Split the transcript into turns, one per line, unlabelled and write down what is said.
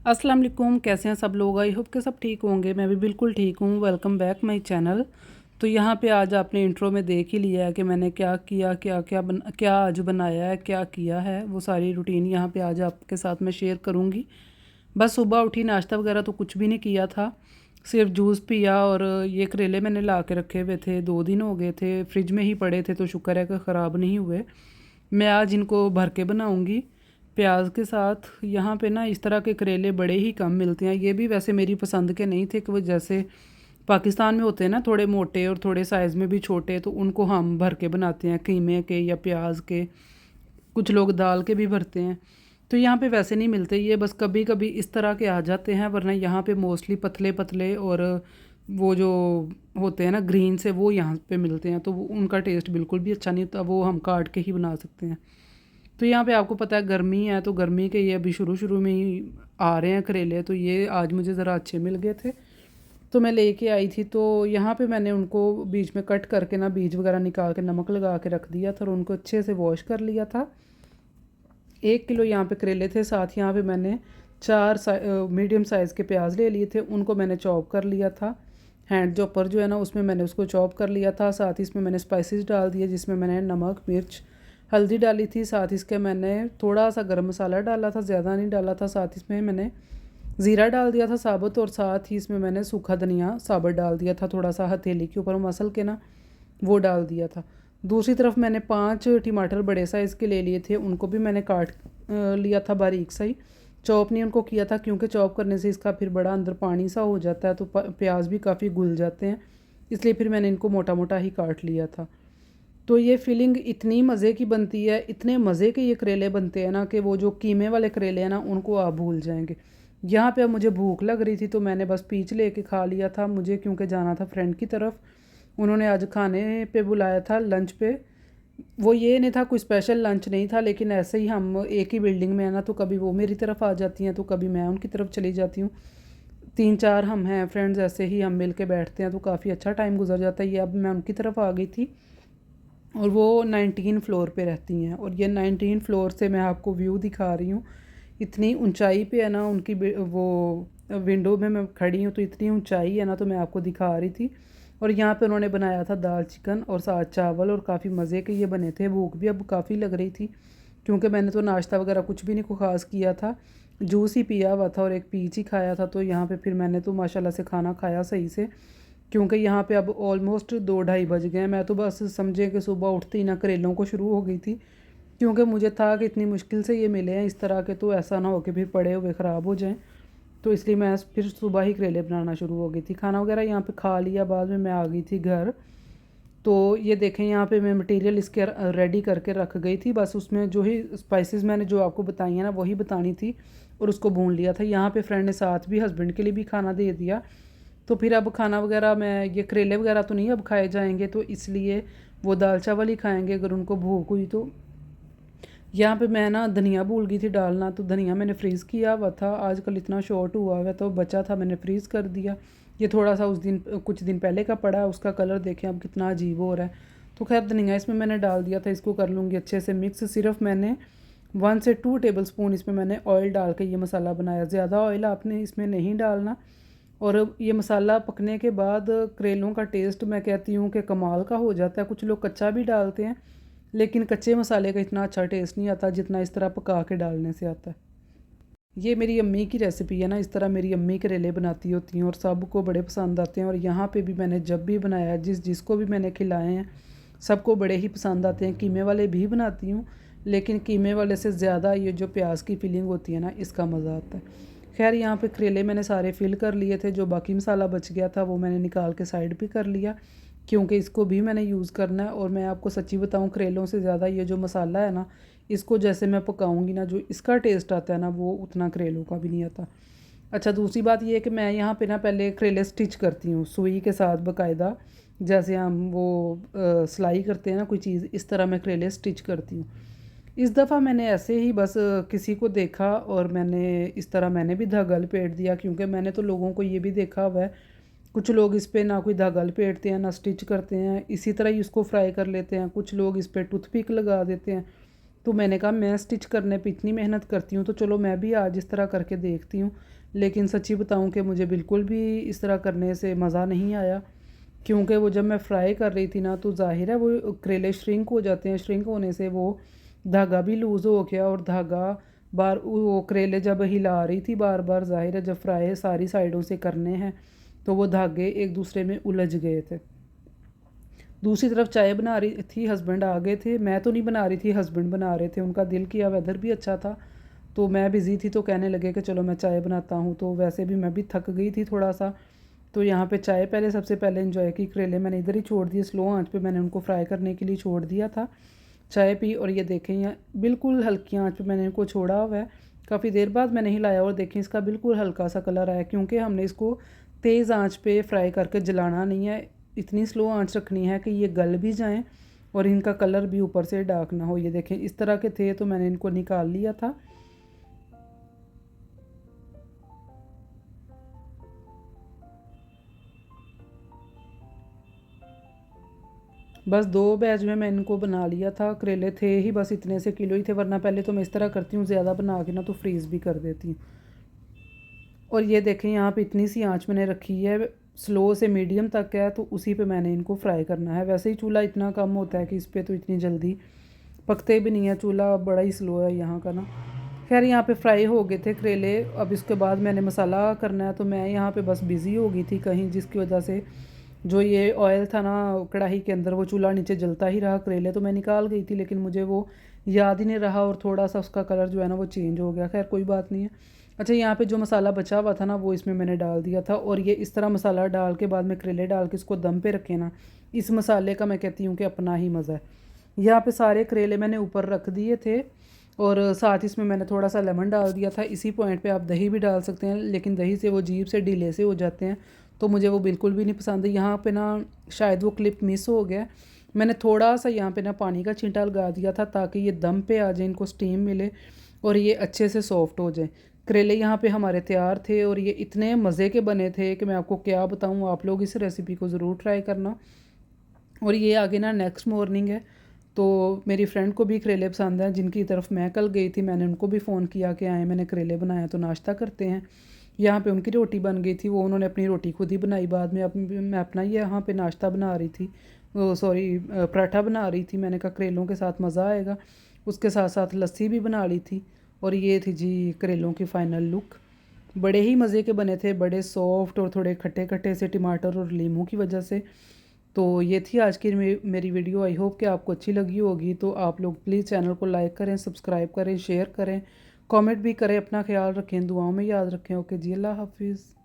अस्सलाम वालेकुम। कैसे हैं सब लोग? आई होप के सब ठीक होंगे। मैं भी बिल्कुल ठीक हूँ। Welcome back my channel. तो यहाँ पे आज आपने इंट्रो में देख ही लिया है कि मैंने क्या किया, क्या आज बनाया है, क्या किया है। वो सारी रूटीन यहाँ पे आज आपके साथ मैं शेयर करूँगी। बस सुबह उठी, नाश्ता वगैरह तो कुछ भी नहीं किया था, सिर्फ जूस पिया। और ये करेले मैंने ला के रखे हुए थे, 2 दिन हो गए थे, फ्रिज में ही पड़े थे, तो शुक्र है कि ख़राब नहीं हुए। मैं आज इनको भर के बनाऊँगी प्याज के साथ। यहाँ पे ना इस तरह के करेले बड़े ही कम मिलते हैं। ये भी वैसे मेरी पसंद के नहीं थे कि वो जैसे पाकिस्तान में होते हैं ना, थोड़े मोटे और थोड़े साइज़ में भी छोटे, तो उनको हम भर के बनाते हैं, कीमे के या प्याज के। कुछ लोग दाल के भी भरते हैं। तो यहाँ पे वैसे नहीं मिलते, ये बस कभी कभी इस तरह के आ जाते हैं, वरना यहाँ पे मोस्टली पतले पतले और वो जो होते हैं ना ग्रीन से, वो यहाँ पे मिलते हैं। तो उनका टेस्ट बिल्कुल भी अच्छा नहीं होता, वो हम काट के ही बना सकते हैं। तो यहाँ पे आपको पता है गर्मी है, तो गर्मी के ये अभी शुरू शुरू में ही आ रहे हैं करेले, तो ये आज मुझे ज़रा अच्छे मिल गए थे, तो मैं लेके आई थी। तो यहाँ पे मैंने उनको बीच में कट करके ना, बीज वगैरह निकाल के नमक लगा के रख दिया था और उनको अच्छे से वॉश कर लिया था। 1 किलो यहाँ पे करेले थे, साथ यहाँ पे मैंने 4 मीडियम साइज़ के प्याज ले लिए थे, उनको मैंने चॉप कर लिया था। हैंड चॉपर जो है ना, उसमें मैंने उसको चॉप कर लिया था। साथ ही इसमें मैंने स्पाइसेस डाल दिए, जिसमें मैंने नमक, मिर्च, हल्दी डाली थी। साथ इसके मैंने थोड़ा सा गरम मसाला डाला था, ज़्यादा नहीं डाला था। साथ इसमें मैंने ज़ीरा डाल दिया था साबुत, और साथ ही इसमें मैंने सूखा धनिया साबुत डाल दिया था, थोड़ा सा हथेली के ऊपर मसल के ना वो डाल दिया था। दूसरी तरफ मैंने 5 टमाटर बड़े साइज़ के ले लिए थे, उनको भी मैंने काट लिया था बारीक सा ही। चॉप नहीं उनको किया था, क्योंकि चॉप करने से इसका फिर बड़ा अंदर पानी सा हो जाता है, तो प्याज भी काफ़ी घुल जाते हैं, इसलिए फिर मैंने इनको मोटा मोटा ही काट लिया था। तो ये फीलिंग इतनी मज़े की बनती है, इतने मज़े के ये करेले बनते हैं ना, कि वो जो कीमे वाले करेले हैं ना, उनको आप भूल जाएंगे। यहाँ पे अब मुझे भूख लग रही थी, तो मैंने बस पीच लेके खा लिया था, मुझे क्योंकि जाना था फ्रेंड की तरफ। उन्होंने आज खाने पे बुलाया था, लंच पे। वो ये नहीं था, कोई स्पेशल लंच नहीं था, लेकिन ऐसे ही हम एक ही बिल्डिंग में है ना, तो कभी वो मेरी तरफ आ जाती हैं, तो कभी मैं उनकी तरफ चली जाती हूँ। 3-4 हम हैं फ्रेंड्स, ऐसे ही हम मिल के बैठते हैं, तो काफ़ी अच्छा टाइम गुजर जाता है। ये अब मैं उनकी तरफ आ गई थी, और वो 19 फ्लोर पे रहती हैं, और ये 19 फ्लोर से मैं आपको व्यू दिखा रही हूँ। इतनी ऊंचाई पे है ना उनकी वो विंडो में मैं खड़ी हूँ, तो इतनी ऊंचाई है ना, तो मैं आपको दिखा रही थी। और यहाँ पे उन्होंने बनाया था दाल चिकन और साथ चावल, और काफ़ी मज़े के ये बने थे। भूख भी अब काफ़ी लग रही थी, क्योंकि मैंने तो नाश्ता वगैरह कुछ भी नहीं को ख़ास किया था, जूस ही पिया हुआ था और एक पीच ही खाया था। तो यहाँ पे फिर मैंने तो माशाल्लाह से खाना खाया सही से, क्योंकि यहाँ पे अब ऑलमोस्ट 2-2:30 बज गए हैं। मैं तो बस समझे कि सुबह उठते ही ना करेलों को शुरू हो गई थी, क्योंकि मुझे था कि इतनी मुश्किल से ये मिले हैं इस तरह के, तो ऐसा ना हो कि फिर पड़े हुए ख़राब हो जाएं। तो इसलिए मैं फिर सुबह ही करेले बनाना शुरू हो गई थी। खाना वगैरह यहाँ पे खा लिया, बाद में मैं आ गई थी घर। तो ये देखें, यहाँ पे मैं मटेरियल इसके रेडी करके रख गई थी, बस उसमें जो ही स्पाइसेस मैंने जो आपको बताई हैं ना, वही बतानी थी, और उसको भून लिया था। यहाँ पे फ्रेंड ने साथ भी हस्बैंड के लिए भी खाना दे दिया। तो फिर अब खाना वगैरह, मैं ये करेले वगैरह तो नहीं अब खाए जाएंगे, तो इसलिए वो दाल चावल ही खाएंगे अगर उनको भूख हुई तो। यहाँ पे मैं ना धनिया भूल गई थी डालना, तो धनिया मैंने फ्रीज़ किया हुआ था, आजकल इतना शॉर्ट हुआ हुआ तो बचा था, मैंने फ्रीज़ कर दिया। ये थोड़ा सा उस दिन कुछ दिन पहले का पड़ा है, उसका कलर देखें अब कितना अजीब हो रहा है। तो खैर धनिया इसमें मैंने डाल दिया था, इसको कर लूँगी अच्छे से मिक्स। सिर्फ मैंने 1 से 2 टेबल स्पून इसमें मैंने ऑयल डाल के ये मसाला बनाया, ज़्यादा ऑयल आपने इसमें नहीं डालना। और ये मसाला पकने के बाद करेलों का टेस्ट मैं कहती हूँ कि कमाल का हो जाता है। कुछ लोग कच्चा भी डालते हैं, लेकिन कच्चे मसाले का इतना अच्छा टेस्ट नहीं आता जितना इस तरह पका के डालने से आता है। ये मेरी अम्मी की रेसिपी है ना, इस तरह मेरी अम्मी करेले बनाती होती हैं, और सबको बड़े पसंद आते हैं। और यहाँ पे भी मैंने जब भी बनाया, जिसको भी मैंने खिलाए हैं, सबको बड़े ही पसंद आते हैं। कीमे वाले भी बनाती हूँ, लेकिन कीमे वाले से ज़्यादा ये जो प्याज की फिलिंग होती है ना, इसका मज़ा आता है। खैर यहाँ पे करेले मैंने सारे फिल कर लिए थे, जो बाकी मसाला बच गया था वो मैंने निकाल के साइड पे कर लिया, क्योंकि इसको भी मैंने यूज़ करना है। और मैं आपको सच्ची बताऊँ, करेलों से ज़्यादा ये जो मसाला है ना, इसको जैसे मैं पकाऊंगी ना, जो इसका टेस्ट आता है ना, वो उतना करेलों का भी नहीं आता। अच्छा, दूसरी बात ये है कि मैं यहाँ पे ना पहले करेले स्टिच करती हूँ सुई के साथ बाकायदा, जैसे हम वो सिलाई करते हैं ना कोई चीज़, इस तरह मैं करेले स्टिच करती हूँ। इस दफ़ा मैंने ऐसे ही बस किसी को देखा, और मैंने इस तरह मैंने भी धागा लपेट दिया, क्योंकि मैंने तो लोगों को ये भी देखा हुआ है, कुछ लोग इस पे ना कोई धागा लपेटते हैं ना स्टिच करते हैं, इसी तरह ही उसको फ्राई कर लेते हैं। कुछ लोग इस पे टूथपिक लगा देते हैं, तो मैंने कहा मैं स्टिच करने पे इतनी मेहनत करती हूँ तो चलो मैं भी आज इस तरह करके देखती हूँ। लेकिन सच्ची बताऊँ कि मुझे बिल्कुल भी इस तरह करने से मज़ा नहीं आया, क्योंकि वो जब मैं फ्राई कर रही थी ना तो ज़ाहिर है वो करेले श्रिंक हो जाते हैं, श्रिंक होने से वो धागा भी लूज़ हो गया और धागा बार वो करेले जब हिला रही थी बार बार, ज़ाहिर है जब फ्राई सारी साइडों से करने हैं तो वो धागे एक दूसरे में उलझ गए थे। दूसरी तरफ चाय बना रही थी, हस्बैंड आ गए थे, मैं तो नहीं बना रही थी, हस्बैंड बना रहे थे, उनका दिल किया, वेदर भी अच्छा था तो मैं बिज़ी थी तो कहने लगे कि चलो मैं चाय बनाता हूँ। तो वैसे भी मैं भी थक गई थी थोड़ा सा, तो यहाँ पे चाय पहले सबसे पहले एंजॉय की। करेले मैंने इधर ही छोड़ दिए, स्लो आंच पे मैंने उनको फ्राई करने के लिए छोड़ दिया था। चाय पी और ये देखें यहाँ बिल्कुल हल्की आंच पे मैंने इनको छोड़ा हुआ है। काफ़ी देर बाद मैंने हिलाया और देखें इसका बिल्कुल हल्का सा कलर आया, क्योंकि हमने इसको तेज़ आंच पे फ्राई करके जलाना नहीं है, इतनी स्लो आंच रखनी है कि ये गल भी जाएं और इनका कलर भी ऊपर से डार्क ना हो। ये देखें इस तरह के थे तो मैंने इनको निकाल लिया था। बस 2 बैच में मैं इनको बना लिया था। करेले थे ही बस इतने से किलो ही थे, वरना पहले तो मैं इस तरह करती हूँ ज़्यादा बना के ना तो फ्रीज़ भी कर देती हूँ। और ये देखें यहाँ पे इतनी सी आंच मैंने रखी है, स्लो से मीडियम तक है, तो उसी पे मैंने इनको फ्राई करना है। वैसे ही चूल्हा इतना कम होता है कि इस पर तो इतनी जल्दी पकते भी नहीं है, चूल्हा बड़ा ही स्लो है यहाँ का ना। खैर यहाँ पे फ्राई हो गए थे करेले। अब इसके बाद मैंने मसाला करना है, तो मैं यहाँ पे बस बिज़ी हो गई थी कहीं, जिसकी वजह से जो ये ऑयल था ना कढ़ाई के अंदर वो चूल्हा नीचे जलता ही रहा। करेले तो मैं निकाल गई थी लेकिन मुझे वो याद ही नहीं रहा और थोड़ा सा उसका कलर जो है ना वो चेंज हो गया। खैर कोई बात नहीं है। अच्छा यहाँ पे जो मसाला बचा हुआ था ना वो इसमें मैंने डाल दिया था, और ये इस तरह मसाला डाल के बाद में करेले डाल के इसको दम पे रखे ना, इस मसाले का मैं कहती हूँ कि अपना ही मज़ा है। यहाँ पे सारे करेले मैंने ऊपर रख दिए थे और साथ इसमें मैंने थोड़ा सा लेमन डाल दिया था। इसी पॉइंट पे आप दही भी डाल सकते हैं, लेकिन दही से वो जीभ से ढीले से हो जाते हैं तो मुझे वो बिल्कुल भी नहीं पसंद है। यहाँ पे ना शायद वो क्लिप मिस हो गया, मैंने थोड़ा सा यहाँ पे ना पानी का छींटा लगा दिया था ताकि ये दम पे आ जाए, इनको स्टीम मिले और ये अच्छे से सॉफ्ट हो जाए। करेले यहाँ पे हमारे तैयार थे और ये इतने मज़े के बने थे कि मैं आपको क्या बताऊँ। आप लोग इस रेसिपी को ज़रूर ट्राई करना। और ये आगे ना नेक्स्ट मॉर्निंग है, तो मेरी फ्रेंड को भी करेले पसंद हैं, जिनकी तरफ मैं कल गई थी मैंने उनको भी फ़ोन किया कि आए मैंने करेले बनाया तो नाश्ता करते हैं। यहाँ पे उनकी रोटी बन गई थी, वो उन्होंने अपनी रोटी खुद ही बनाई। बाद में मैं अपना ये यहाँ पे नाश्ता बना रही थी, वो सॉरी पराठा बना रही थी। मैंने कहा करेलों के साथ मज़ा आएगा, उसके साथ साथ लस्सी भी बना ली थी। और ये थी जी करेलों की फ़ाइनल लुक। बड़े ही मज़े के बने थे, बड़े सॉफ्ट और थोड़े खट्टे खट्टे से टमाटर और लीमू की वजह से। तो ये थी आज की मेरी वीडियो। आई होप कि आपको अच्छी लगी होगी। तो आप लोग प्लीज़ चैनल को लाइक करें, सब्सक्राइब करें, शेयर करें, कमेंट भी करें। अपना ख्याल रखें, दुआओं में याद रखें। ओके जी, अल्लाह हाफिज़।